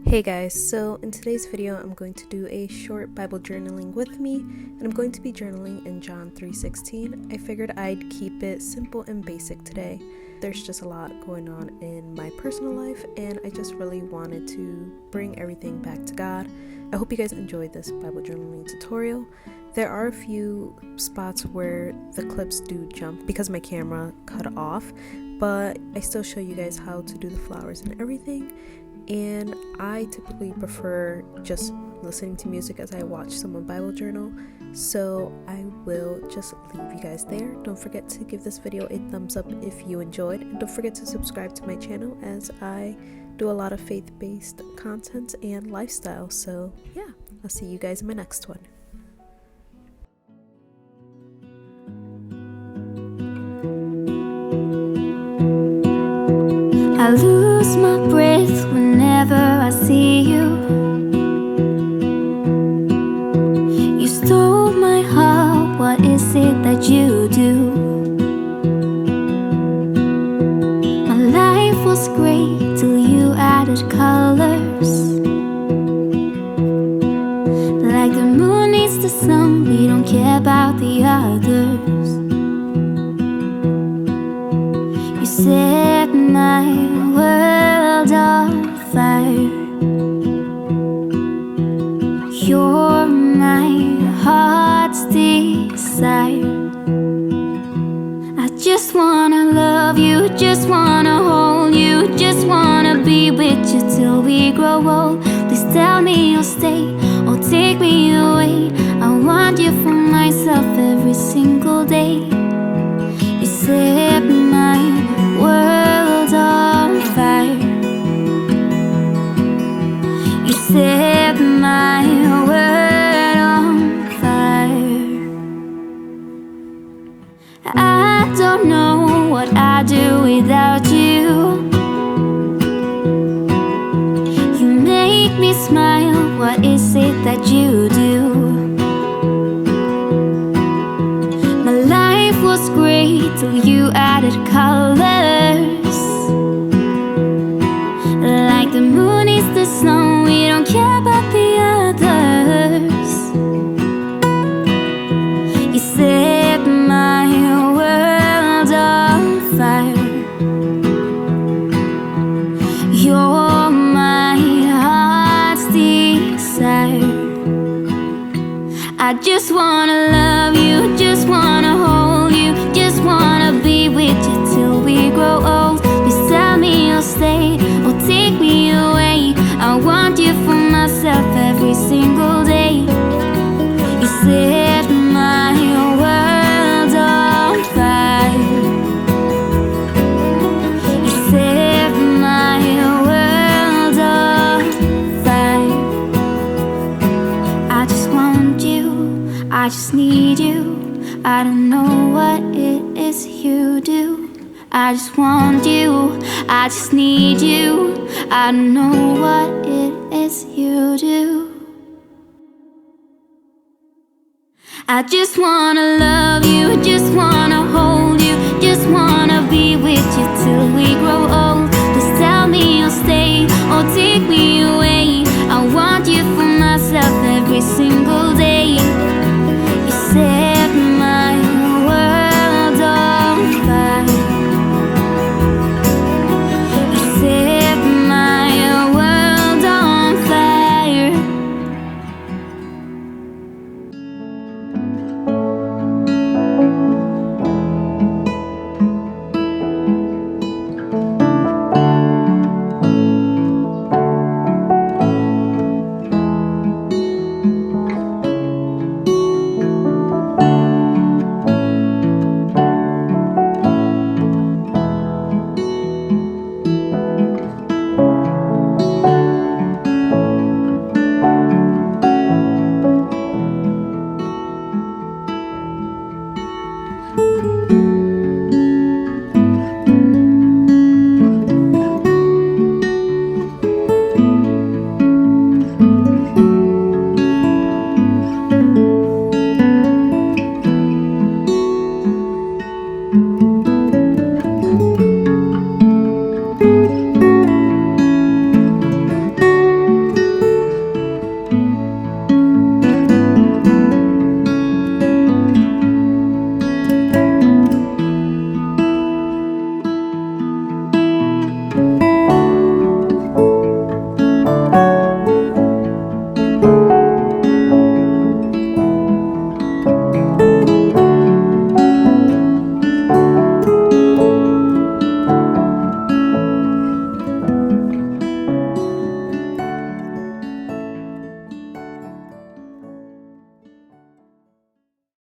Hey guys, so in today's video I'm going to do a short Bible journaling with me, and I'm going to be journaling in John 3:16. I figured I'd keep it simple and basic today. There's just a lot going on in my personal life and I just really wanted to bring everything back to God. I hope you guys enjoyed this Bible journaling tutorial. There are a few spots where the clips do jump because my camera cut off, but I still show you guys how to do the flowers and everything. And I typically prefer just listening to music as I watch someone Bible journal, so I will just leave you guys there. Don't forget to give this video a thumbs up if you enjoyed, and don't forget to subscribe to my channel as I do a lot of faith-based content and lifestyle. So yeah, I'll see you guys in my next one. I lose my breath whenever I see you. You stole my heart, what is it that you do? My life was great till you added colors. Like the moon needs the sun, we don't care about the others. You set my world on fire. You're my heart's desire. I just wanna love you, just wanna hold you, just wanna be with you till we grow old. Please tell me you'll stay or take me away. I want you for myself every single day. You set my world on fire. You set my world on fire. I don't know what I'd do without you. You make me smile, what is it that you do? My life was great till you added colors. Like the moon is the sun, we don't care about the others. You set my world on fire. You're my heart's desire. I just wanna love you, just wanna hold you, just wanna be with you till we grow old. Please tell me you'll stay or take me away. I want you for myself every single day. You set my world on fire. You set my world on fire. I just want you, I just need you. I don't know what it is you do. I just want you, I just need you. I don't know what it is you do. I just wanna love you, just wanna hold you, just wanna be with you till we grow old.